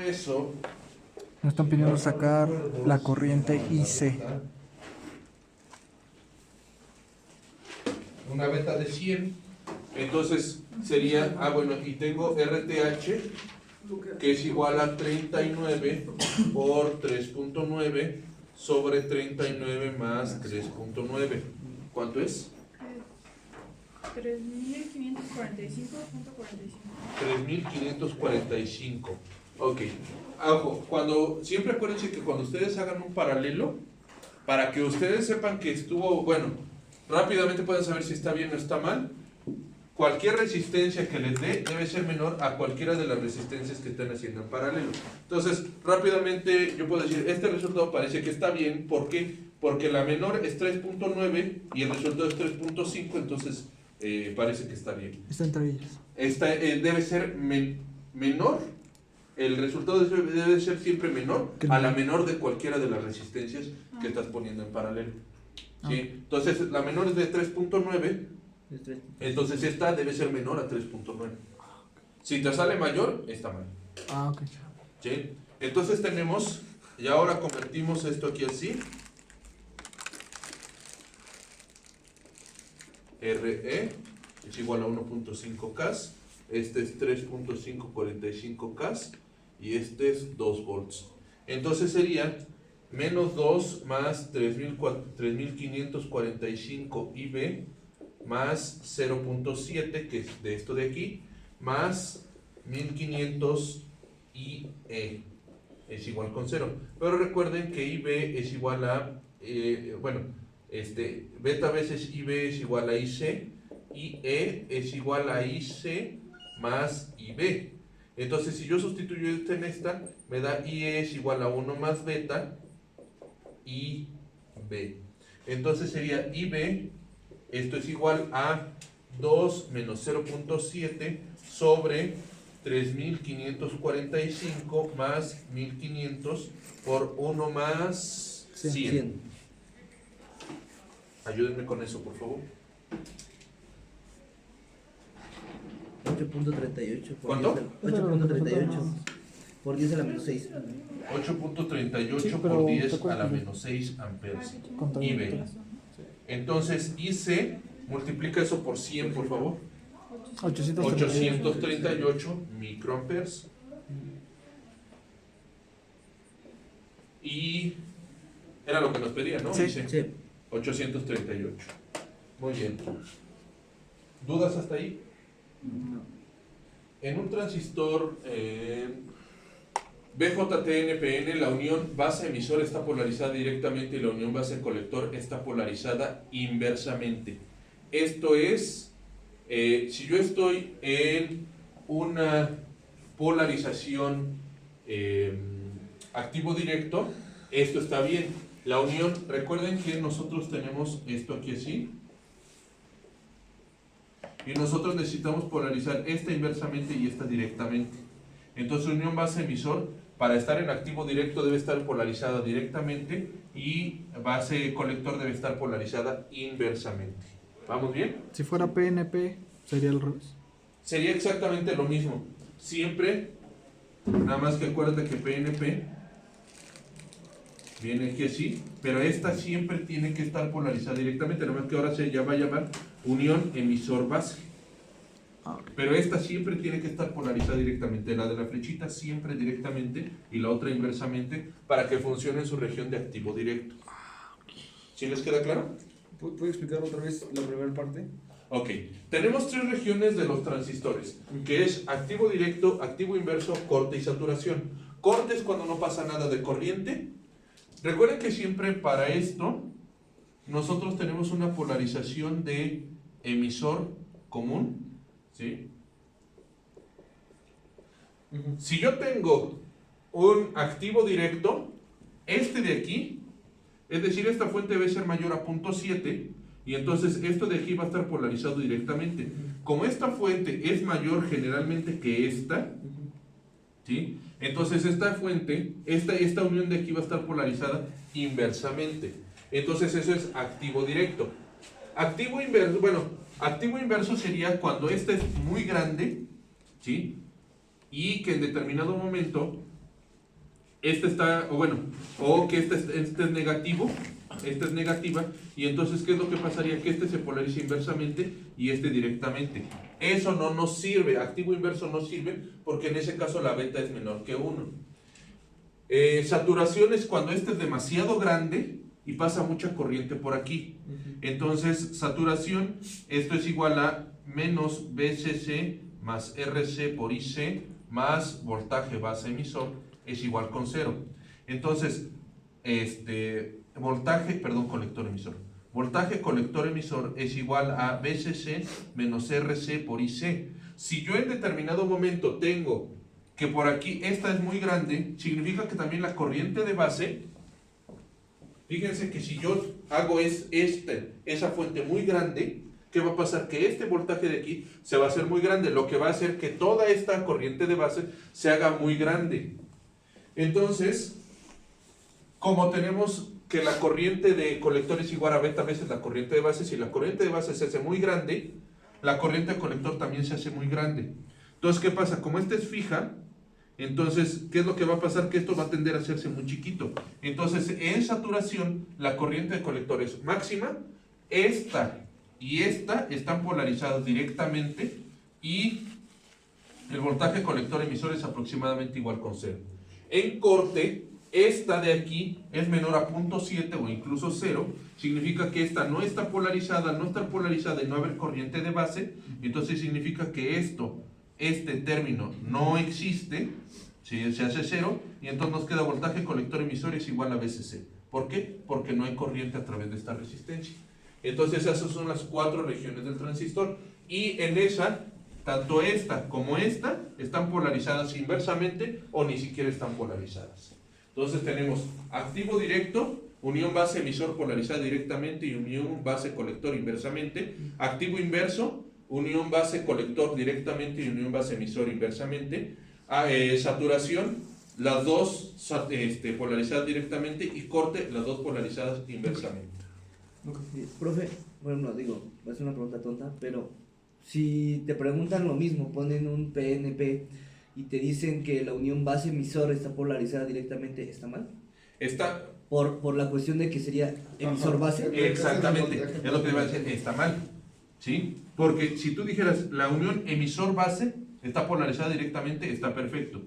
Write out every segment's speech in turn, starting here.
eso, Nos están pidiendo sacar la corriente IC. una beta de 100, entonces sería, bueno, y tengo RTH, que es igual a 39 por 3.9 sobre 39 más 3.9. ¿Cuánto es? 3.545.45. Ok. Ojo, siempre acuérdense que cuando ustedes hagan un paralelo, para que ustedes sepan que estuvo, bueno, rápidamente pueden saber si está bien o está mal, cualquier resistencia que les dé debe ser menor a cualquiera de las resistencias que estén haciendo en paralelo. Entonces, rápidamente yo puedo decir, este resultado parece que está bien. ¿Por qué? Porque la menor es 3.9 y el resultado es 3.5, entonces parece que está bien. Está entre ellas. Debe ser menor, el resultado debe ser siempre menor a la menor de cualquiera de las resistencias que estás poniendo en paralelo. ¿Sí? Entonces, la menor es de 3.9. Entonces esta debe ser menor a 3.9. Si te sale mayor, está mal. Ok. ¿Sí? Entonces tenemos, y ahora convertimos esto aquí así. RE es igual a 1.5 K. Este es 3.545 K. Y este es 2 volts. Entonces sería menos 2 más 3.545 IB más 0.7, que es de esto de aquí, más 1500 IE es igual con 0. Pero recuerden que IB es igual a, beta veces IB es igual a IC, IE es igual a IC más IB. Entonces, si yo sustituyo esta en esta, me da IE es igual a 1 más beta IB. Entonces sería IB, esto es igual a 2 menos 0.7 sobre 3.545 más 1.500 por 1 más 100. Ayúdenme con eso, por favor. 8.38. ¿Cuánto? 8.38 por 10 a la menos 6. 8.38 Sí, por 10 ¿te a acuerdas la que- menos 6 amperes. Contra IB. Entonces, IC, multiplica eso por 100, por favor. 838 microamperes. Y era lo que nos pedía, ¿no? Sí. IC. Sí. 838. Muy bien. ¿Dudas hasta ahí? No. En un transistor BJT-NPN, la unión base-emisor está polarizada directamente y la unión base-colector está polarizada inversamente. Esto es, si yo estoy en una polarización activo directo, esto está bien. La unión, recuerden que nosotros tenemos esto aquí así, y nosotros necesitamos polarizar esta inversamente y esta directamente. Entonces, unión base-emisor, para estar en activo directo debe estar polarizada directamente y base colector debe estar polarizada inversamente. ¿Vamos bien? Si fuera PNP, sería al revés. Sería exactamente lo mismo. Siempre, nada más que acuérdate que PNP viene aquí así, pero esta siempre tiene que estar polarizada directamente, nada más que ahora se va a llamar unión emisor-base. Pero esta siempre tiene que estar polarizada directamente, la de la flechita siempre directamente y la otra inversamente, para que funcione en su región de activo directo. ¿Sí les queda claro? ¿Puedo explicar otra vez la primera parte? Ok, tenemos tres regiones de los transistores, que es activo directo, activo inverso, corte y saturación. Corte es cuando no pasa nada de corriente. Recuerden que siempre para esto nosotros tenemos una polarización de emisor común, ¿sí? Si yo tengo un activo directo, este de aquí, es decir, esta fuente debe ser mayor a 0.7, y entonces esto de aquí va a estar polarizado directamente. Como esta fuente es mayor generalmente que esta, ¿sí? Entonces esta fuente, esta unión de aquí va a estar polarizada inversamente. Entonces eso es activo directo. Activo inverso, bueno, activo inverso sería cuando esta es muy grande, ¿sí? Y que en determinado momento este está, o bueno, o que este es negativo, esta es negativa, y entonces, ¿qué es lo que pasaría? Que este se polariza inversamente y este directamente. Eso no nos sirve, activo inverso no sirve, porque en ese caso la beta es menor que 1. Saturación es cuando este es demasiado grande y pasa mucha corriente por aquí. Entonces, saturación, esto es igual a menos BCC más RC por IC más voltaje base emisor es igual con 0. Entonces, colector emisor. Voltaje colector emisor es igual a BCC menos RC por IC. Si yo en determinado momento tengo que por aquí esta es muy grande, significa que también la corriente de base, fíjense que si yo hago esa fuente muy grande, ¿qué va a pasar? Que este voltaje de aquí se va a hacer muy grande, lo que va a hacer que toda esta corriente de base se haga muy grande. Entonces, como tenemos que la corriente de colector es igual a beta veces la corriente de base, si la corriente de base se hace muy grande, la corriente de colector también se hace muy grande. Entonces, ¿qué pasa? Como esta es fija, entonces, ¿qué es lo que va a pasar? Que esto va a tender a hacerse muy chiquito. Entonces, en saturación, la corriente de colector es máxima, esta y esta están polarizadas directamente y el voltaje colector emisor es aproximadamente igual con 0. En corte, esta de aquí es menor a 0.7 o incluso 0, significa que esta no está polarizada, no estar polarizada y no haber corriente de base, entonces significa que este término no existe, ¿sí? Se hace 0 y entonces nos queda voltaje colector emisor es igual a BCC. ¿Por qué? Porque no hay corriente a través de esta resistencia. Entonces esas son las 4 regiones del transistor y en esa, tanto esta como esta están polarizadas inversamente o ni siquiera están polarizadas. Entonces tenemos activo directo, unión base emisor polarizada directamente y unión base colector inversamente, activo inverso, unión base colector directamente y unión base emisor inversamente, saturación, las dos polarizadas directamente y corte, las dos polarizadas inversamente. Profe, bueno, digo, es una pregunta tonta, pero si te preguntan lo mismo, ponen un PNP y te dicen que la unión base emisor está polarizada directamente, ¿está mal? Está Por la cuestión de que sería emisor base. exactamente, es lo que iba a decir, está mal, ¿sí? Porque si tú dijeras la unión emisor base está polarizada directamente, está perfecto.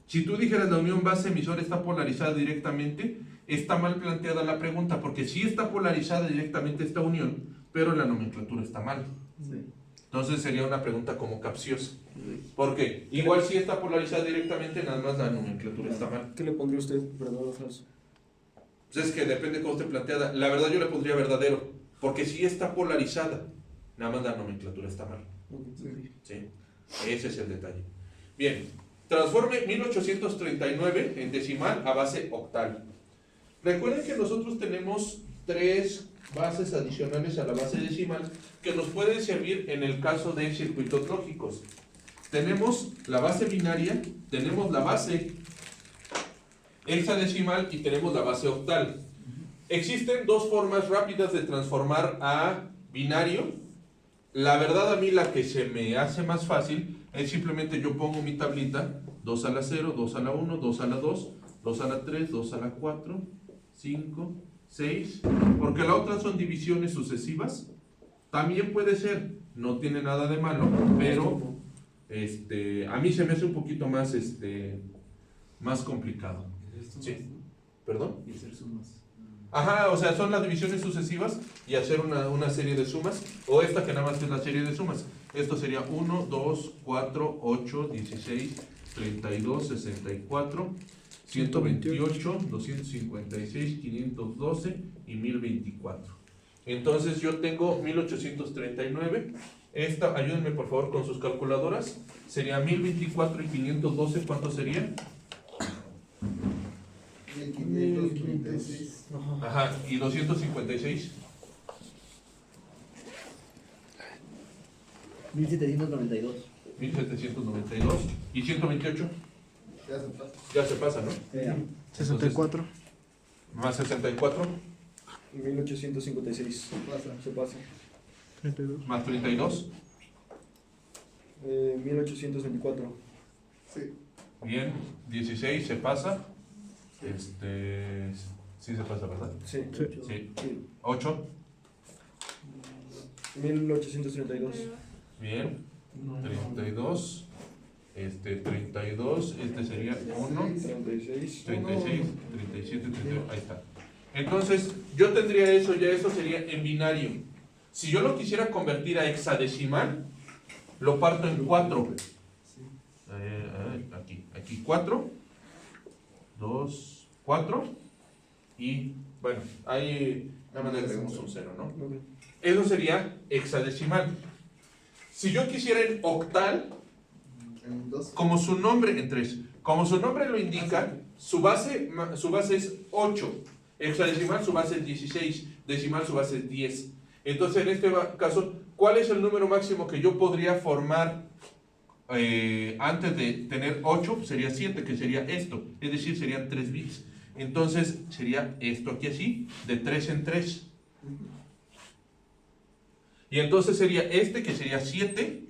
Si tú dijeras la unión base emisor está polarizada directamente, está mal planteada la pregunta, porque sí está polarizada directamente esta unión, pero la nomenclatura está mal. Sí. Entonces sería una pregunta como capciosa. ¿Por qué? Igual sí está polarizada directamente, nada más la nomenclatura está mal. ¿Qué le pondría usted? Verdadero o falso. Pues es que depende cómo esté planteada. La verdad yo le pondría verdadero, porque sí está polarizada, nada más la nomenclatura está mal. ¿Sí? Ese es el detalle. Bien, transforme 1839 en decimal a base octal. Recuerden que nosotros tenemos 3 bases adicionales a la base decimal que nos pueden servir en el caso de circuitos lógicos. Tenemos la base binaria, tenemos la base hexadecimal y tenemos la base octal. Existen 2 formas rápidas de transformar a binario. La verdad a mí la que se me hace más fácil es simplemente yo pongo mi tablita 2 a la 0, 2 a la 1, 2 a la 2, 2 a la 3, 2 a la 4, 5, 6, porque la otra son divisiones sucesivas. También puede ser, no tiene nada de malo, pero a mí se me hace un poquito más, más complicado. ¿Sí? ¿Perdón? Y hacer sumas. Ajá, o sea, son las divisiones sucesivas y hacer una serie de sumas, o esta que nada más es la serie de sumas. Esto sería 1, 2, 4, 8, 16, 32, 64, 128, 256, 512 y 1024. Entonces yo tengo 1839. Esta, ayúdenme por favor con sus calculadoras. Sería 1024 y 512, ¿cuánto sería? 1536. Ajá, y 256. 1792. 1792 y 128. Ya se pasa. Ya se pasa, ¿no? 64. Más 64, 1856. Se pasa. 32. más 32. 1824. Sí. Bien, 16 se pasa. Sí se pasa, ¿verdad? Sí. Sí. 8. 1832. Bien. 32. 32. Este sería 1. 36. 36, 37, 38. Ahí está. Entonces, yo tendría eso, ya eso sería en binario. Si yo lo quisiera convertir a hexadecimal, lo parto en 4. Aquí 4, 2, 4. Y bueno, ahí nada más le agregamos un 0, ¿no? Ok. Eso sería hexadecimal. Si yo quisiera en octal, En 2. como su nombre, en 3, como su nombre lo indica, su base es 8. Hexadecimal su base es 16. Decimal su base es 10. Entonces, en este caso, ¿cuál es el número máximo que yo podría formar antes de tener 8? Sería 7, que sería esto. Es decir, serían 3 bits. Entonces, sería esto aquí así, de 3 en 3. Y entonces sería este, que sería 7.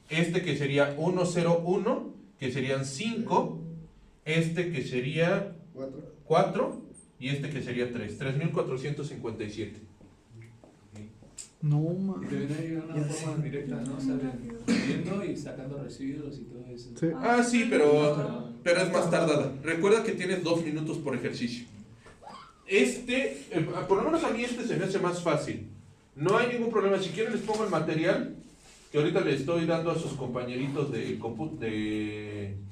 Este, que sería 1, 0, 1, que serían 5. Este, que sería 4. 4. Y este, que sería 3. 3457. No, man. Debería llegar una forma directa, ¿no? O sea, viendo y sacando residuos y todo eso. Sí. Ah, sí, pero es más tardada. Recuerda que tienes 2 minutos por ejercicio. Por lo menos a mí se me hace más fácil. No hay ningún problema. Si quieren les pongo el material que ahorita le estoy dando a sus compañeritos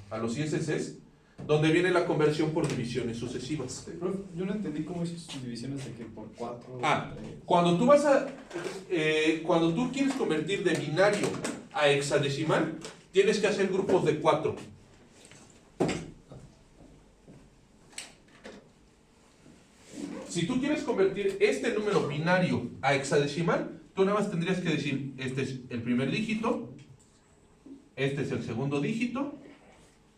a los ISSs, donde viene la conversión por divisiones sucesivas. Profe, yo no entendí cómo hizo sus divisiones de que por 4. Cuando cuando tú quieres convertir de binario a hexadecimal, tienes que hacer grupos de 4. Si tú quieres convertir este número binario a hexadecimal, tú nada más tendrías que decir, este es el primer dígito, este es el segundo dígito,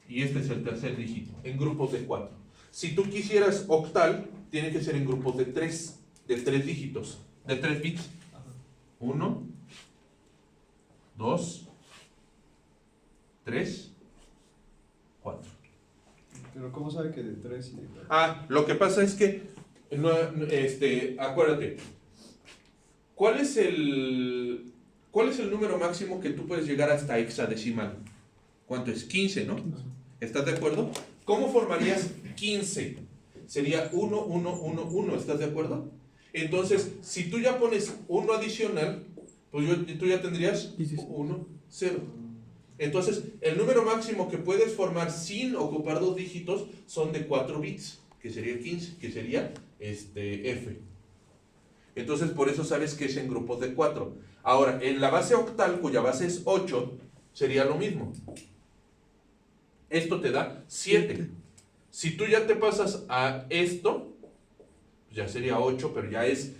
y este es el tercer dígito, en grupos de 4. Si tú quisieras octal, tiene que ser en grupos de 3 dígitos, de 3 bits. 1, 2, 3, 4. Pero ¿cómo sabe que de 3 y de 4? Lo que pasa es que, acuérdate, ¿cuál es el número máximo que tú puedes llegar hasta hexadecimal? ¿Cuánto es? 15, ¿no? ¿Estás de acuerdo? ¿Cómo formarías 15? Sería 1, 1, 1, 1, ¿estás de acuerdo? Entonces, si tú ya pones 1 adicional, pues tú ya tendrías 1, 0. Entonces, el número máximo que puedes formar sin ocupar 2 dígitos son de 4 bits, que sería 15, que sería F. Entonces, por eso sabes que es en grupos de 4. Ahora, en la base octal, cuya base es 8, sería lo mismo. Esto te da 7. Si tú ya te pasas a esto, ya sería 8, pero ya es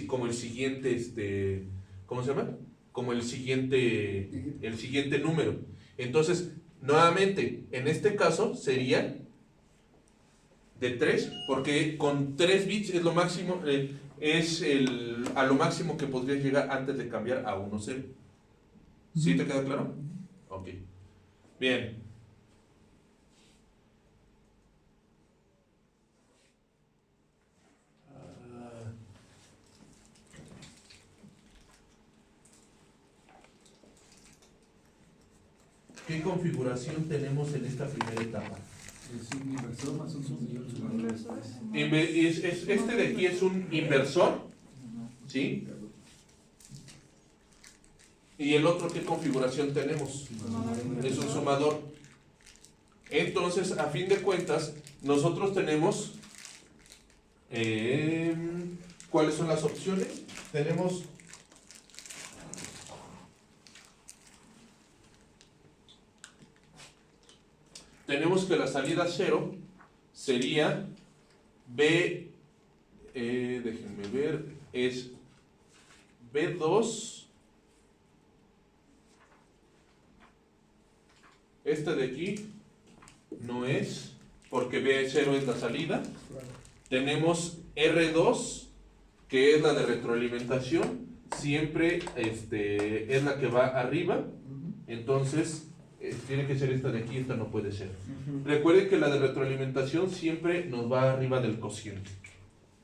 como el siguiente, ¿cómo se llama? Como el siguiente número. Entonces, nuevamente, en este caso sería de 3, porque con 3 bits es lo máximo, a lo máximo que podrías llegar antes de cambiar a 1, 0. ¿Sí te queda claro? Ok. Bien. ¿Qué configuración tenemos en esta primera etapa? Es un inversor más un sumador. Este de aquí es un inversor, ¿sí? Y el otro, ¿qué configuración tenemos? Es un sumador. Entonces, a fin de cuentas, nosotros tenemos, ¿cuáles son las opciones? Tenemos que la salida 0 sería B, déjenme ver, es B2, este de aquí no es, porque B0 es la salida. Tenemos R2, que es la de retroalimentación, siempre es la que va arriba. Entonces, tiene que ser esta de aquí, esta no puede ser. Recuerden que la de retroalimentación siempre nos va arriba del cociente.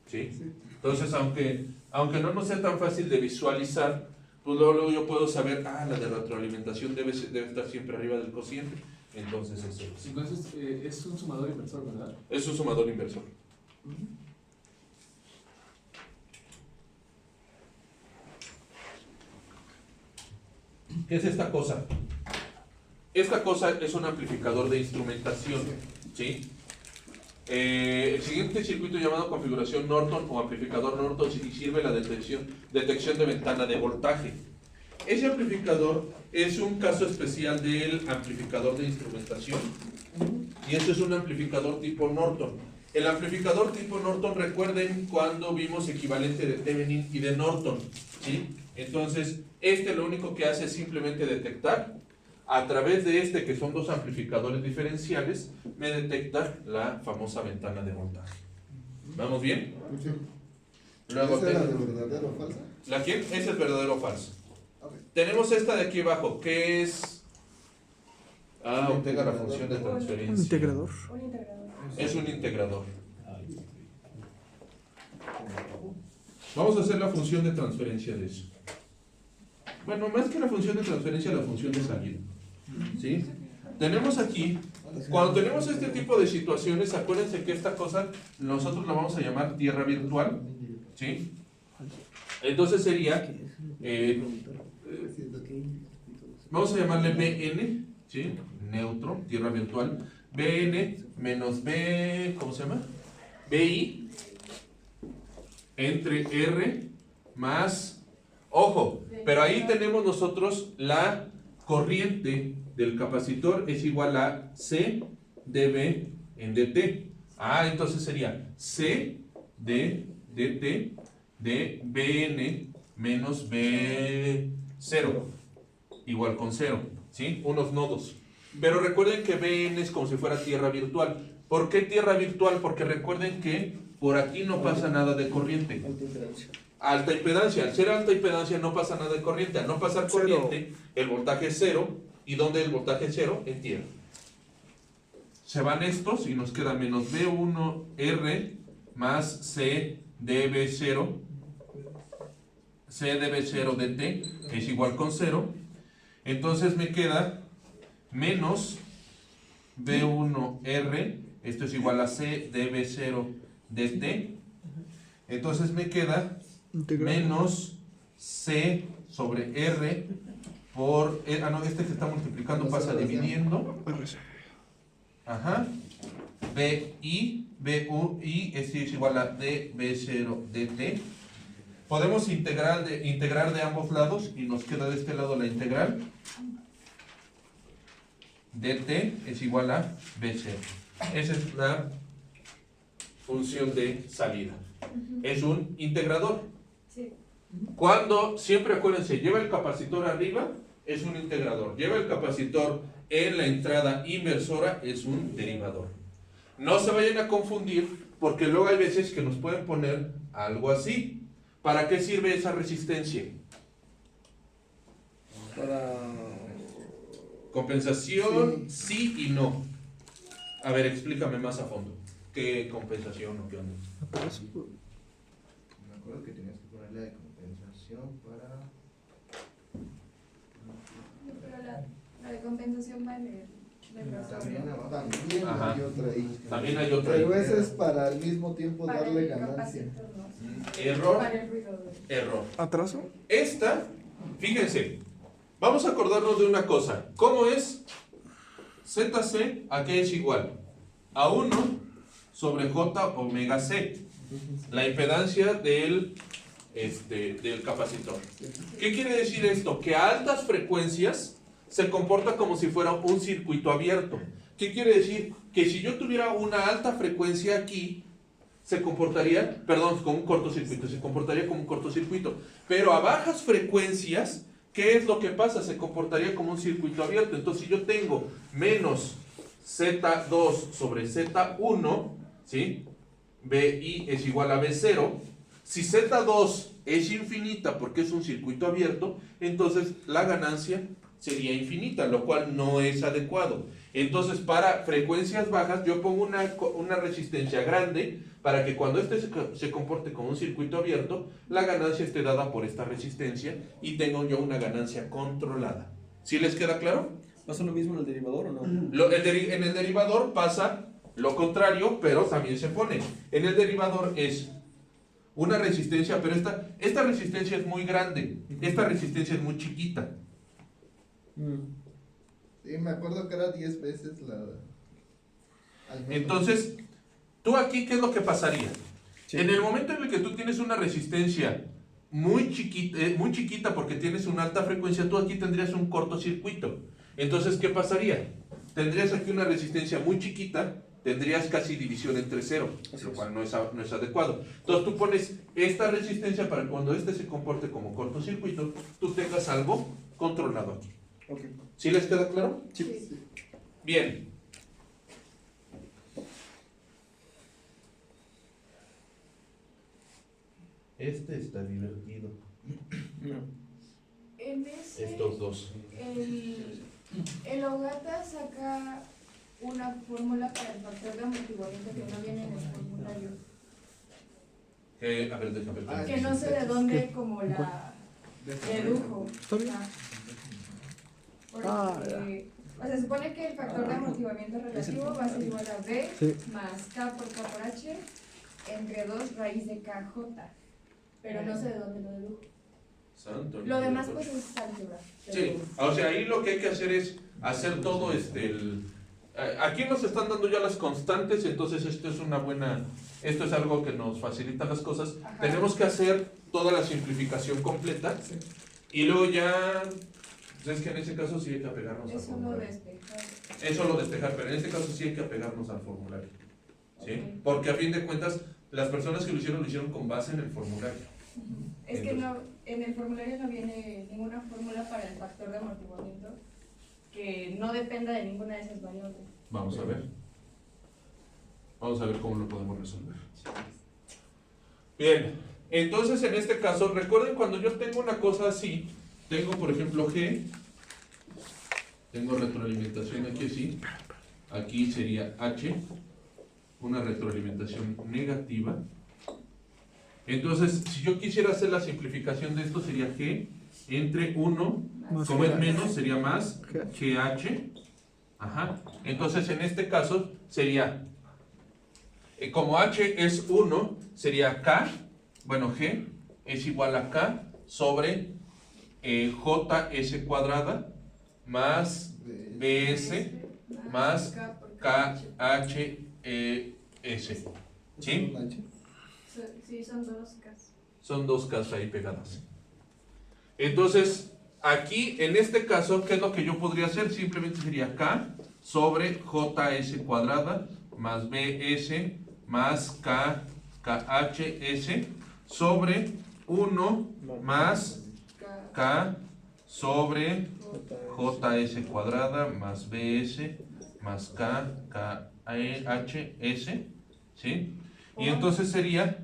¿Sí? Entonces, aunque no nos sea tan fácil de visualizar, pues luego yo puedo saber, la de retroalimentación debe estar siempre arriba del cociente. Entonces, eso es. Entonces, es un sumador inversor, ¿verdad? Es un sumador inversor. ¿Qué es esta cosa? Esta cosa es un amplificador de instrumentación, ¿sí? El siguiente circuito llamado configuración Norton o amplificador Norton sirve la detección de ventana de voltaje. Ese amplificador es un caso especial del amplificador de instrumentación y este es un amplificador tipo Norton. El amplificador tipo Norton, recuerden cuando vimos equivalente de Thevenin y de Norton, ¿sí? Entonces, lo único que hace es simplemente detectar. A través de que son dos amplificadores diferenciales, me detecta la famosa ventana de voltaje. ¿Vamos bien? Sí. Luego ¿Esa es la de verdadero o falsa? ¿La quién? Ese es verdadero o falso. Ok. Tenemos esta de aquí abajo, que es... obtenga la función de transferencia. Un integrador. Un integrador. Es un integrador. Vamos a hacer la función de transferencia de eso. Bueno, más que la función de transferencia, la función de salida. ¿Sí? Tenemos aquí, cuando tenemos este tipo de situaciones, acuérdense que esta cosa nosotros la vamos a llamar tierra virtual. ¿Sí? Entonces sería, vamos a llamarle Bn, ¿sí? Neutro, tierra virtual. Bn menos B, ¿cómo se llama? Bi entre R más, ojo, pero ahí tenemos nosotros la corriente del capacitor es igual a C dB en dt. Entonces sería C de dt de Bn menos B0 igual con 0, ¿sí? Unos nodos. Pero recuerden que Bn es como si fuera tierra virtual. ¿Por qué tierra virtual? Porque recuerden que por aquí no pasa nada de corriente. Alta impedancia. Al ser alta impedancia no pasa nada de corriente. Al no pasar corriente, el voltaje es 0. ¿Y dónde el voltaje es 0? En tierra. Se van estos y nos queda menos B1R más C dB0. C dB0 dt es igual con 0. Entonces me queda menos B1R. Esto es igual a C dB0 dt. Entonces me queda menos C sobre R por... este que está multiplicando pasa dividiendo. BI, BUI, este es igual a dB0 dt. Podemos integrar de ambos lados y nos queda de este lado la integral. dt es igual a B0. Esa es la función de salida. Es un integrador. Sí. Cuando, siempre acuérdense, lleva el capacitor arriba, es un integrador. Lleva el capacitor en la entrada inversora, es un derivador. No se vayan a confundir, porque luego hay veces que nos pueden poner algo así. ¿Para qué sirve esa resistencia? Para... Compensación, sí y no. A ver, explícame más a fondo. ¿Qué compensación o qué onda? Me acuerdo que tenías que ponerle de compensación para... Pero la de compensación va en el También Ajá. hay otra ahí. También hay otra ahí. Pero ese es para al mismo tiempo para darle el ganancia. capacitor, ¿no? Error, Para el ruido. error. ¿Atraso? Esta, fíjense, vamos a acordarnos de una cosa. ¿Cómo es? ZC, ¿a qué es igual? A 1 sobre J omega C. La impedancia del capacitor. ¿Qué quiere decir esto? Que a altas frecuencias se comporta como si fuera un circuito abierto. ¿Qué quiere decir? Que si yo tuviera una alta frecuencia aquí, se comportaría, perdón, como un cortocircuito, se comportaría como un cortocircuito. Pero a bajas frecuencias, ¿qué es lo que pasa? Se comportaría como un circuito abierto. Entonces, si yo tengo menos Z2 sobre Z1, ¿sí? BI es igual a B0. Si Z2 es infinita porque es un circuito abierto, entonces la ganancia sería infinita, lo cual no es adecuado. Entonces, para frecuencias bajas, yo pongo una resistencia grande para que cuando este se comporte como un circuito abierto, la ganancia esté dada por esta resistencia y tengo yo una ganancia controlada. ¿Sí les queda claro? ¿Pasa lo mismo en el derivador o no? En el derivador pasa lo contrario, pero también se pone. En el derivador es una resistencia, pero esta resistencia es muy grande, esta resistencia es muy chiquita. Sí, me acuerdo que era 10 veces la... al menos. Entonces, tú aquí, ¿qué es lo que pasaría? Sí. En el momento en el que tú tienes una resistencia muy chiquita porque tienes una alta frecuencia, tú aquí tendrías un cortocircuito. Entonces, ¿qué pasaría? Tendrías aquí una resistencia muy chiquita, tendrías casi división entre cero, lo cual no es adecuado. Entonces, tú pones esta resistencia para que cuando este se comporte como cortocircuito, tú tengas algo controlado aquí. Ok. ¿Sí les queda claro? Sí. Bien. Este está divertido. En ese, Estos dos. el Ogata saca una fórmula para el factor de amortiguamiento que no viene en el formulario. A ver, déjame ver. Que no sé de dónde como la dedujo. ¿Está bien? Porque, Ah, o sea, se supone que el factor de amortiguamiento relativo va a ser igual a B Sí. más K por H entre 2 raíz de KJ. Pero no sé de dónde lo dedujo. Santo Lo niño. demás pues es álgebra. Sí, o sea, ahí lo que hay que hacer es hacer todo aquí nos están dando ya las constantes, entonces esto es algo que nos facilita las cosas. Ajá. Tenemos que hacer toda la simplificación completa y luego ya, pues es que en ese caso sí hay que apegarnos al Eso lo formulario. despejar. Eso lo despejar, pero en este caso sí hay que apegarnos al formulario, ¿sí? Ok. Porque a fin de cuentas, las personas que lo hicieron con base en el formulario. Es que no, en el formulario no viene ninguna fórmula para el factor de amortiguamiento que no dependa de ninguna de esas variables. Vamos a ver. Vamos a ver cómo lo podemos resolver. Bien, entonces en este caso, recuerden cuando yo tengo una cosa así, tengo por ejemplo G, tengo retroalimentación aquí así, aquí sería H, una retroalimentación negativa. Entonces, si yo quisiera hacer la simplificación de esto, sería G entre 1, Más como es GH. menos, sería más GH. Ajá. Entonces, en este caso, sería, como H es 1, sería K, bueno, G es igual a K sobre JS cuadrada más BS más K por KHS. ¿Sí? Sí, son dos Ks. Son dos Ks ahí pegadas. Entonces, aquí, en este caso, ¿qué es lo que yo podría hacer? Simplemente sería K sobre JS cuadrada más BS más KHS sobre 1 más K sobre JS cuadrada más BS más KHS, ¿sí? Y entonces sería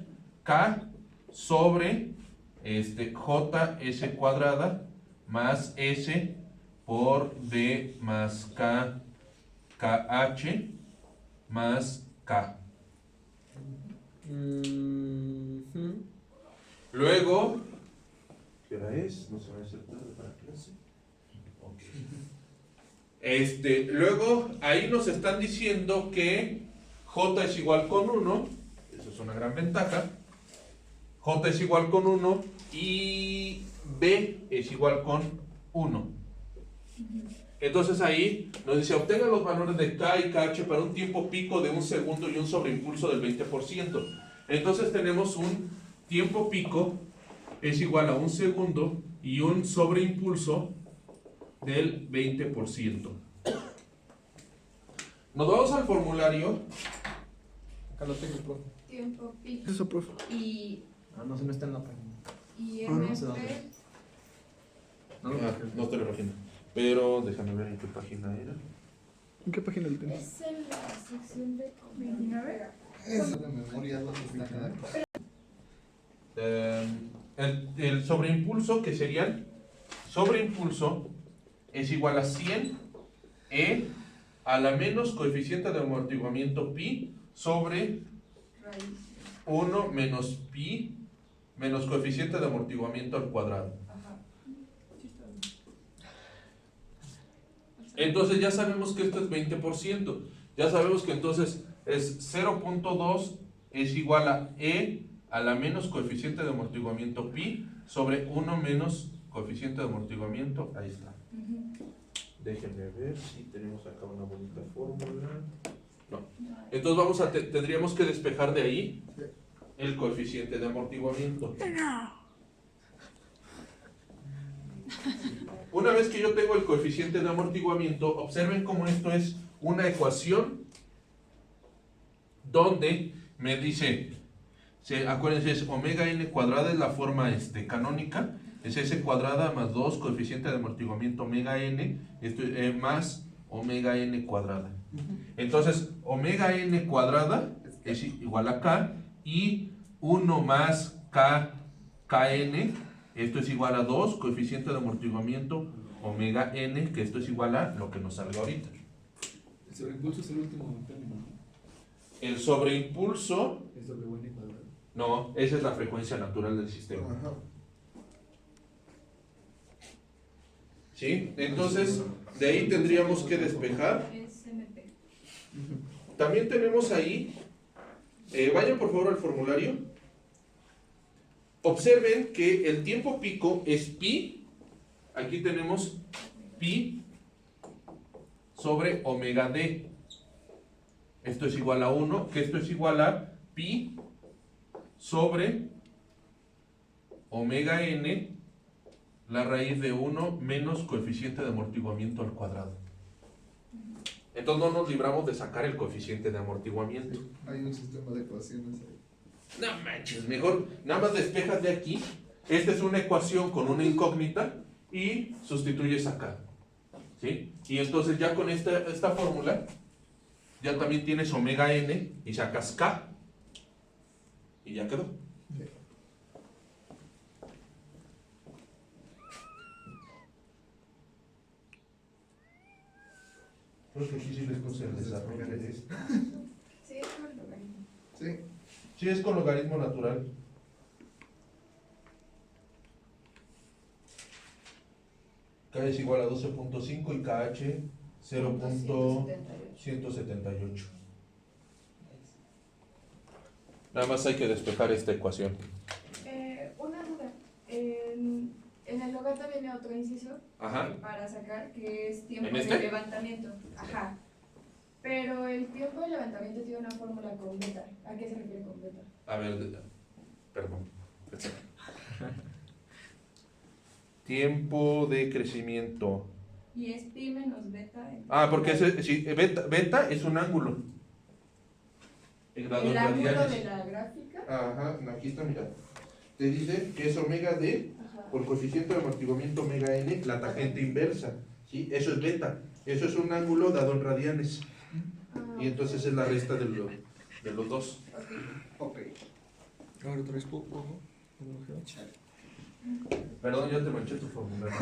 K sobre JS cuadrada más S por B más KH más K. Luego, ¿qué hora es? No se va a hacer tarde para clase. Ok. Luego, ahí nos están diciendo que J es igual con 1, eso es una gran ventaja. J es igual con 1 y B es igual con 1. Entonces ahí nos dice, obtenga los valores de K y KH para un tiempo pico de 1 segundo y un sobreimpulso del 20%. Entonces tenemos un tiempo pico es igual a 1 segundo y un sobreimpulso del 20%. Nos vamos al formulario. Acá lo tengo, profe. Tiempo pico. Eso, profe. Y No se no está en la página. MP. No estoy en la página. Pero déjame ver en qué página era. ¿En qué página lo tienes? Es en la sección de 29. Esa es la memoria donde está cada cosa. El sobreimpulso, que sería sobreimpulso es igual a 100 E a la menos coeficiente de amortiguamiento pi sobre Raíz. 1 menos pi menos coeficiente de amortiguamiento al cuadrado. Ajá. Entonces ya sabemos que esto es 20%. Ya sabemos que entonces es 0.2 es igual a E a la menos coeficiente de amortiguamiento pi sobre 1 menos coeficiente de amortiguamiento. Ahí está. Déjenme ver si tenemos acá una bonita fórmula. No. Entonces tendríamos que despejar de ahí el coeficiente de amortiguamiento. Una vez que yo tengo el coeficiente de amortiguamiento, observen cómo esto es una ecuación donde me dice, acuérdense, es omega n cuadrada, es la forma canónica, es s cuadrada más 2 coeficiente de amortiguamiento omega n, esto más omega n cuadrada. Entonces, omega n cuadrada es igual a k y 1 más kn, esto es igual a 2 coeficiente de amortiguamiento omega n, que esto es igual a lo que nos salga ahorita. El sobreimpulso es el último término, ¿no? El sobreimpulso, Es W cuadrado. no, esa es la frecuencia natural del sistema. Ajá. ¿Sí? Entonces, de ahí tendríamos que despejar. Es MP. También tenemos ahí, vayan por favor al formulario. Observen que el tiempo pico es pi, aquí tenemos pi sobre omega d. Esto es igual a 1, que esto es igual a pi sobre omega n, la raíz de 1 menos coeficiente de amortiguamiento al cuadrado. Entonces no nos libramos de sacar el coeficiente de amortiguamiento. Hay un sistema de ecuaciones ahí. No manches, mejor nada más despejas de aquí. Esta es una ecuación con una incógnita y sustituyes acá. ¿Sí? Y entonces ya con esta fórmula ya también tienes omega n y sacas k. Y ya quedó. Creo que aquí sí les puse el desarrollo de esto. Sí, es por el logaritmo. Sí. Sí, es con logaritmo natural. K es igual a 12.5 y KH 0.178. Nada más hay que despejar esta ecuación. Una duda. En el Logata viene otro inciso Ajá. para sacar que es tiempo ¿En de este? levantamiento. Ajá. Pero el tiempo de levantamiento tiene una fórmula con beta. ¿A qué se refiere con beta? A ver, perdón. Tiempo de crecimiento. Y es pi menos beta. Porque beta es un ángulo. El ángulo radianes. de la gráfica. Ajá, aquí está, mira. Te dice que es omega d Ajá. por coeficiente de amortiguamiento omega n, la tangente inversa. ¿Sí? Eso es beta. Eso es un ángulo dado en radianes. Y entonces es la resta de los dos. Ok. Ahora otra vez poco. Perdón, ya te manché tu formulario.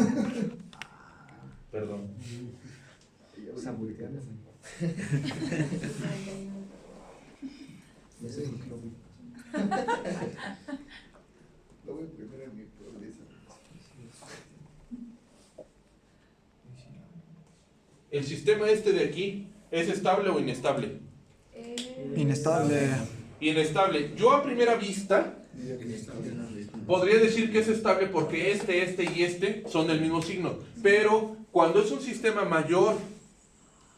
Perdón. Lo voy a imprimir en mi progreso. ¿El sistema este de aquí es estable o inestable? Inestable. Inestable. Yo a primera vista podría decir que es estable porque este y este son del mismo signo. Pero cuando es un sistema mayor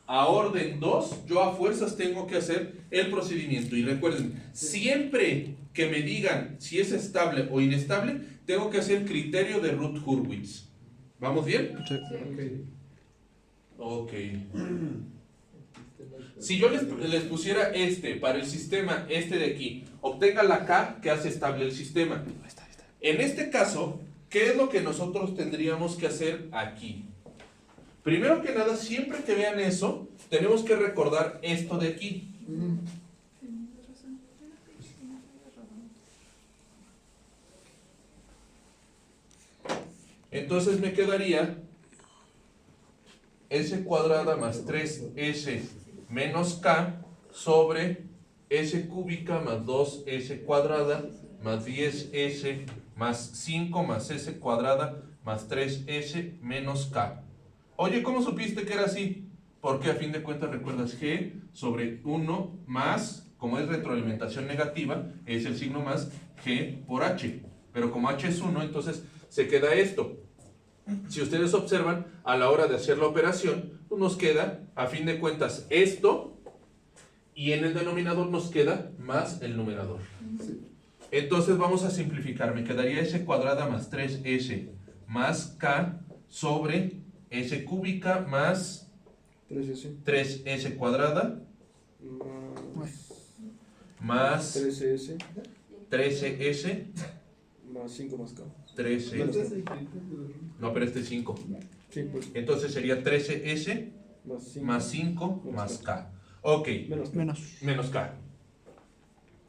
a orden 2, yo a fuerzas tengo que hacer el procedimiento. Y recuerden, siempre que me digan si es estable o inestable, tengo que hacer criterio de Routh-Hurwitz. ¿Vamos bien? Sí. Ok. Si yo les pusiera para el sistema de aquí, obtenga la K que hace estable el sistema. En este caso, ¿qué es lo que nosotros tendríamos que hacer aquí? Primero que nada, siempre que vean eso, tenemos que recordar esto de aquí. Entonces me quedaría S cuadrada más 3S menos K sobre S cúbica más 2S cuadrada más 10S más 5 más S cuadrada más 3S menos K. Oye, ¿cómo supiste que era así? Porque a fin de cuentas recuerdas G sobre 1 más, como es retroalimentación negativa, es el signo más G por H. Pero como H es 1, entonces se queda esto. Si ustedes observan, a la hora de hacer la operación, pues nos queda, a fin de cuentas, esto, y en el denominador nos queda más el numerador. Entonces vamos a simplificar. Me quedaría S cuadrada más 3S más K sobre S cúbica más 3S cuadrada más 13S Más 5 más K. 13. No, pero este es 5. Sí, pues. Entonces sería 13S más 5 más K. Ok, menos K.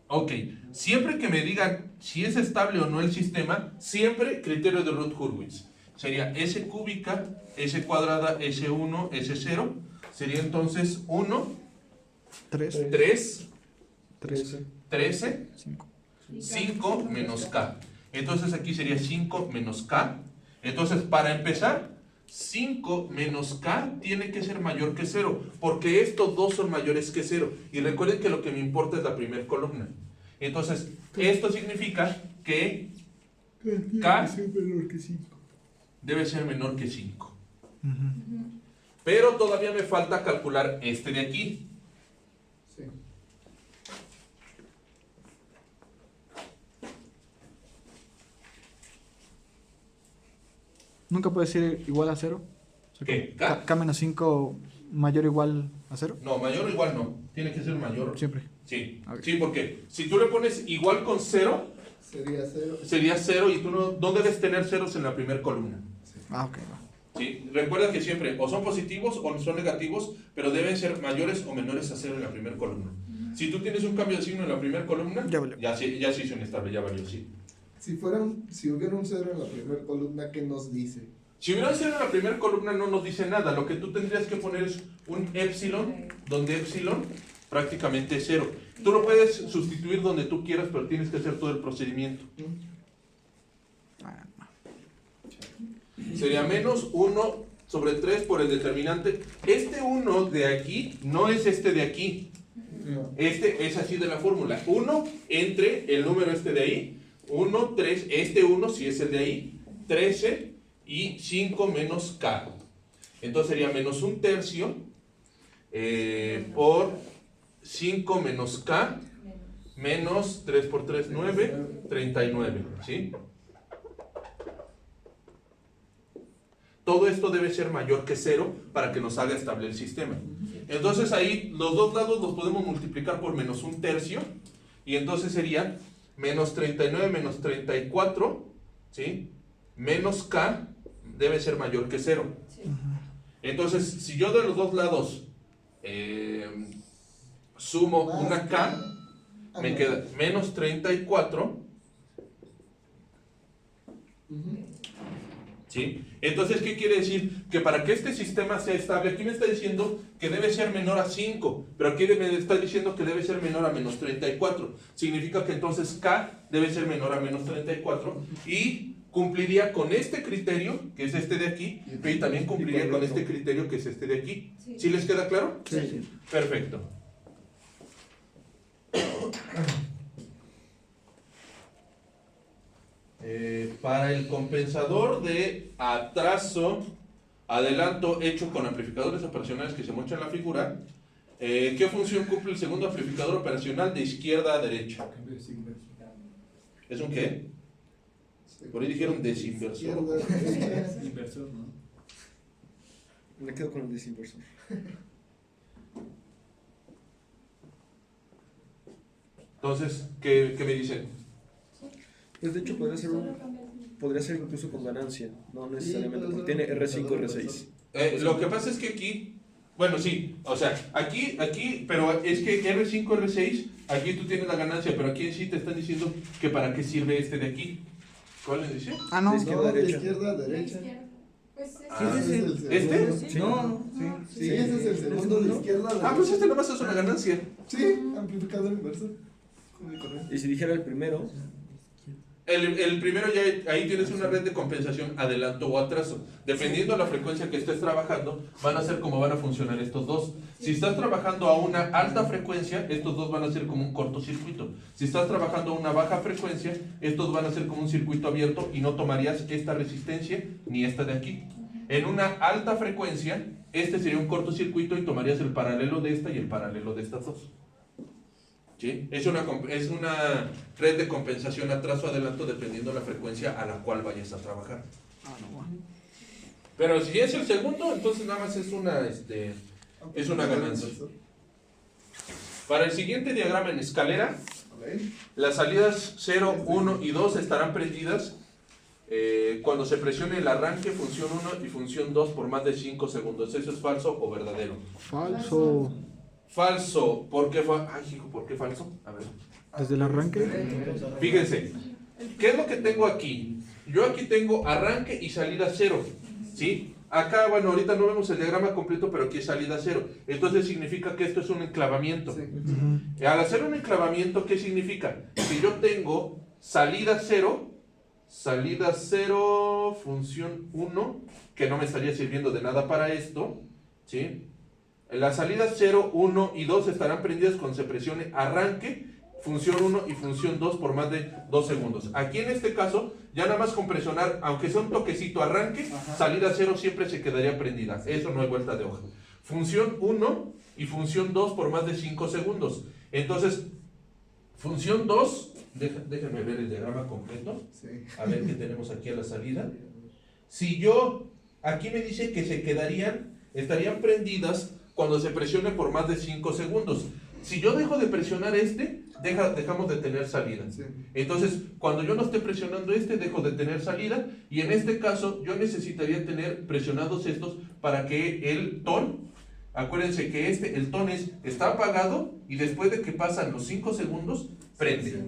Ok, siempre que me digan si es estable o no el sistema, siempre criterio de Routh-Hurwitz. Sería S cúbica, S cuadrada, S1, S0. Sería entonces 1, 3, 13, 5 menos K. Entonces aquí sería 5 menos K. Entonces para empezar, 5 menos K tiene que ser mayor que 0, porque estos dos son mayores que 0. Y recuerden que lo que me importa es la primera columna. Entonces, esto significa que K debe ser menor que 5. Pero todavía me falta calcular este de aquí. Sí. ¿Nunca puede ser igual a 0? O sea, ¿Qué? K menos 5 mayor o igual a 0. No, mayor o igual no. Tiene que ser mayor. Siempre. Sí, Ok. sí, porque si tú le pones igual con 0, Sería 0. sería 0 y tú no debes tener ceros en la primera columna. Ah, ok, va. ¿Sí? Recuerda que siempre o son positivos o son negativos, pero deben ser mayores o menores a 0 en la primera columna. Si tú tienes un cambio de signo en la primera columna, Ya valió. ya se hizo inestable, ya valió, sí. Si hubiera un 0 en la primera columna, ¿qué nos dice? Si hubiera un 0 en la primera columna no nos dice nada, lo que tú tendrías que poner es un epsilon, donde epsilon prácticamente es 0. Tú lo puedes sustituir donde tú quieras, pero tienes que hacer todo el procedimiento. Sería menos 1 sobre 3 por el determinante. Este 1 de aquí no es este de aquí. Este es así de la fórmula. 1 entre el número este de ahí. 1, 3, este 1 si es el de ahí. 13 y 5 menos K. Entonces sería menos 1/3 por 5 menos K menos 3 por 3, 9, 39. ¿Sí? Todo esto debe ser mayor que 0 para que nos haga estable el sistema. Entonces ahí los dos lados los podemos multiplicar por menos 1/3 y entonces sería menos 39 menos 34, ¿sí? Menos K debe ser mayor que 0. Entonces si yo de los dos lados sumo una K, me queda menos 34. ¿Sí? Entonces, ¿qué quiere decir? Que para que este sistema sea estable, aquí me está diciendo que debe ser menor a 5, pero aquí me está diciendo que debe ser menor a menos 34. Significa que entonces K debe ser menor a menos 34 y cumpliría con este criterio, que es este de aquí, y también cumpliría con este criterio, que es este de aquí. ¿Sí les queda claro? Sí. Perfecto. Para el compensador de atraso, adelanto hecho con amplificadores operacionales que se muestran en la figura, ¿qué función cumple el segundo amplificador operacional de izquierda a derecha? ¿Es un qué? Por ahí dijeron desinversor. Inversor, ¿no? Me quedo con el desinversor. Entonces, ¿qué me dicen? Pues de hecho podría ser incluso con ganancia, no necesariamente, porque tiene R5, R6. Lo que pasa es que aquí, bueno, sí, o sea, aquí, pero es que R5, R6, aquí tú tienes la ganancia, pero aquí en sí te están diciendo que para qué sirve este de aquí. ¿Cuál les dice? Ah, no. De izquierda a No, de derecha. izquierda a derecha. Pues es Ah, ese es el ¿este? segundo. No, Sí, ese es el segundo de izquierda. Ah, pues este nomás es una ganancia. Sí, amplificador inversor. Y si dijera el primero, El primero ya ahí tienes una red de compensación adelanto o atraso. Dependiendo de la frecuencia que estés trabajando, van a ser como van a funcionar estos dos. Si estás trabajando a una alta frecuencia, estos dos van a ser como un cortocircuito. Si estás trabajando a una baja frecuencia, estos van a ser como un circuito abierto y no tomarías esta resistencia ni esta de aquí. En una alta frecuencia, este sería un cortocircuito y tomarías el paralelo de esta y el paralelo de estas dos. ¿Sí? Es una red de compensación atraso adelanto dependiendo de la frecuencia a la cual vayas a trabajar. Pero si es el segundo, entonces nada más es una ganancia. Para el siguiente diagrama en escalera, las salidas 0, 1 y 2 estarán prendidas cuando se presione el arranque, función 1 y función 2 por más de 5 segundos. ¿Eso es falso o verdadero? Falso. Falso. ¿Por qué, ¿por qué falso? A ver. Desde el arranque. Fíjense, ¿qué es lo que tengo aquí? Yo aquí tengo arranque y salida 0, ¿sí? Acá, bueno, ahorita no vemos el diagrama completo, pero aquí es salida 0. Entonces significa que esto es un enclavamiento. Al hacer un enclavamiento, ¿qué significa? Que yo tengo salida 0, función 1, que no me estaría sirviendo de nada para esto, ¿sí? Las salidas 0, 1 y 2 estarán prendidas cuando se presione arranque, función 1 y función 2 por más de 2 segundos. Aquí en este caso, ya nada más con presionar, aunque sea un toquecito arranque, salida 0 siempre se quedaría prendida. Eso no hay vuelta de hoja. Función 1 y función 2 por más de 5 segundos. Entonces, función 2, déjenme ver el diagrama completo. A ver qué tenemos aquí a la salida. Si yo, aquí me dice que estarían prendidas cuando se presione por más de 5 segundos. Si yo dejo de presionar dejamos de tener salida. Entonces, cuando yo no esté presionando dejo de tener salida, y en este caso yo necesitaría tener presionados estos para que el ton, acuérdense que el ton está apagado y después de que pasan los 5 segundos, prende.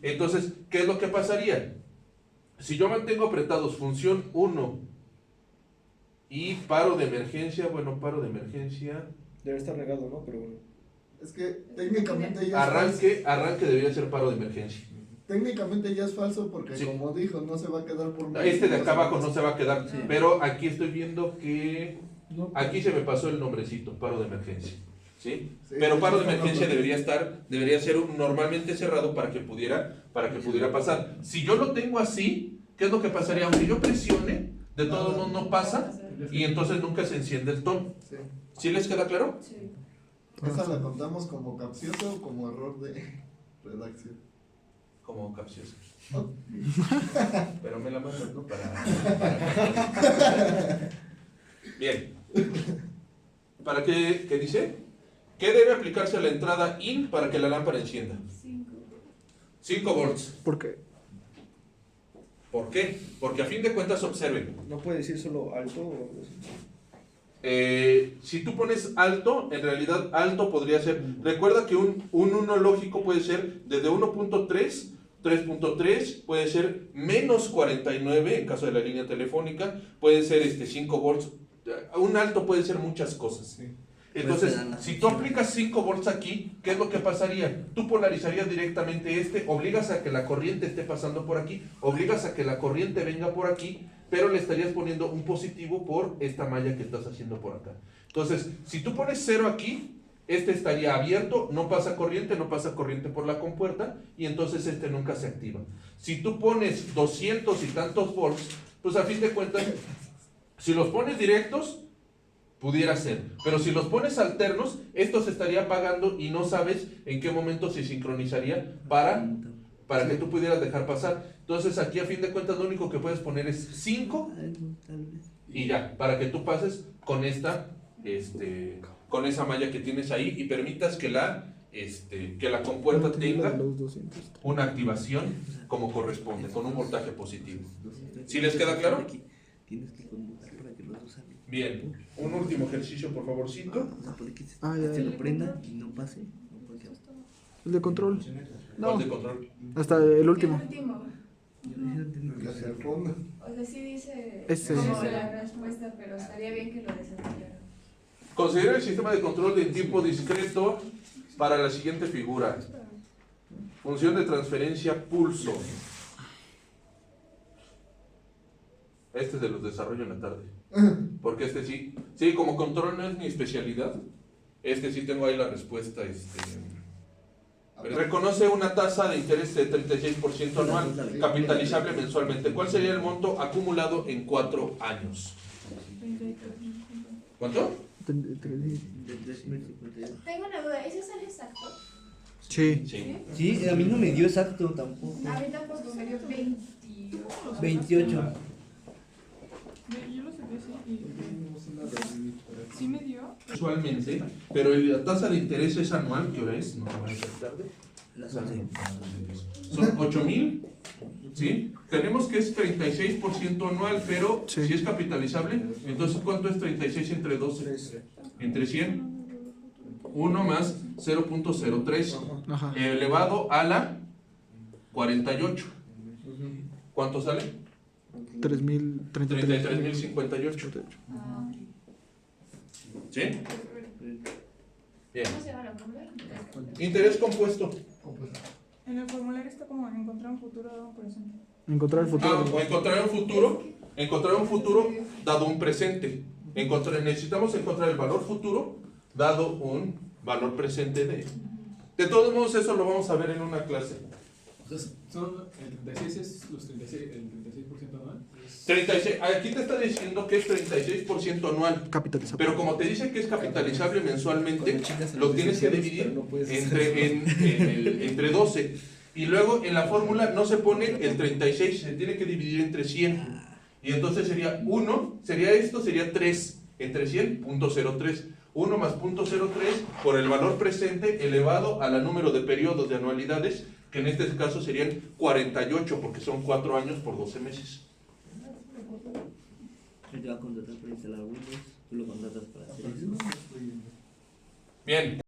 Entonces, ¿qué es lo que pasaría? Si yo mantengo apretados función 1 y paro de emergencia, debe estar negado, ¿no? Pero bueno. Es que técnicamente ya arranque debería ser paro de emergencia. Técnicamente ya es falso porque Sí. como dijo, no se va a quedar por más. Este de acá abajo no se va a quedar, Sí. pero aquí estoy viendo que aquí se me pasó el nombrecito, paro de emergencia, ¿sí? Sí, Pero paro de sí, emergencia no, debería ser normalmente cerrado para que pudiera pasar. Si yo lo tengo así, ¿qué es lo que pasaría? Aunque yo presione, de todos modos no pasa y entonces nunca se enciende el ton. Sí. ¿Sí les queda claro? Sí. Esa la contamos como capcioso o como error de redacción. Como capcioso. Oh. Pero me la mandas, ¿no? Bien. ¿Para qué dice? ¿Qué debe aplicarse a la entrada IN para que la lámpara encienda? 5 volts. ¿Por qué? ¿Por qué? Porque a fin de cuentas, observen. No puede decir solo alto o... Si tú pones alto, en realidad alto podría ser. Recuerda que un 1 lógico puede ser desde 1.3, 3.3, puede ser menos 49 en caso de la línea telefónica, puede ser 5 volts. Un alto puede ser muchas cosas. Entonces, si tú aplicas 5 volts aquí, ¿qué es lo que pasaría? Tú polarizarías directamente obligas a que la corriente esté pasando por aquí, obligas a que la corriente venga por aquí, pero le estarías poniendo un positivo por esta malla que estás haciendo por acá. Entonces, si tú pones 0 aquí, estaría abierto, no pasa corriente por la compuerta, y entonces nunca se activa. Si tú pones 200 y tantos volts, pues a fin de cuentas, si los pones directos, pudiera ser, pero si los pones alternos, esto se estaría apagando y no sabes en qué momento se sincronizaría para que tú pudieras dejar pasar. Entonces aquí a fin de cuentas lo único que puedes poner es 5 y ya, para que tú pases con con esa malla que tienes ahí y permitas que la compuerta tenga una activación como corresponde, con un voltaje positivo. ¿Sí les queda claro? Tienes que conmutar para que los dos hablen. Bien, un último ejercicio por favorcito. O sea, puede que se ya. lo prenda y no pase. No puede que- El de control. ¿Cuál No, de control? hasta el último. Hacia el fondo. O sea, sí dice Ese como es. la respuesta, pero estaría bien que lo desarrollaran. Considera el sistema de control de tiempo discreto para la siguiente figura. Función de transferencia pulso. Este es de los desarrollo en la tarde. Porque este sí, como control no es mi especialidad. Este sí tengo ahí la respuesta. Reconoce una tasa de interés de 36% anual, capitalizable mensualmente. ¿Cuál sería el monto acumulado en 4 años? ¿Cuánto? De 3.052. Tengo una duda, ¿ese sale exacto? Sí. Sí. Sí, a mí no me dio exacto tampoco. A mí tampoco, me dio 28. 28. Yo lo saqué así y sí me dio. Usualmente, pero la tasa de interés es anual. ¿Qué hora es? No, va a ser tarde. Las 11. Son 8,000, ¿sí? Tenemos que es 36% anual, pero Sí. si es capitalizable, entonces ¿cuánto es 36 entre 12? Entre 100. 1 más 0.03 Ajá. elevado a la 48. ¿Cuánto sale? 33.058. Ah, ¿Sí? Bien. ¿cómo se llama la fórmula? Interés compuesto. En el formulario está como encontrar un futuro dado un presente. Encontrar el futuro. O encontrar un futuro dado un presente. Necesitamos encontrar el valor futuro dado un valor presente de. De todos modos, eso lo vamos a ver en una clase. Entonces, son el 36 es los 36, el 36% anual. 36, aquí te está diciendo que es 36% anual. Capitalizable. Pero como te dice que es capitalizable mensualmente, lo tienes que dividir entre 12. Y luego en la fórmula no se pone el 36, se tiene que dividir entre 100. Y entonces sería 1, sería 3. Entre 100, 0.03. 1 más 0.03 por el valor presente elevado a la número de periodos de anualidades, que en este caso serían 48, porque son 4 años por 12 meses. Él te va a contratar para instalar Windows, tú lo contratas para hacer eso. Bien.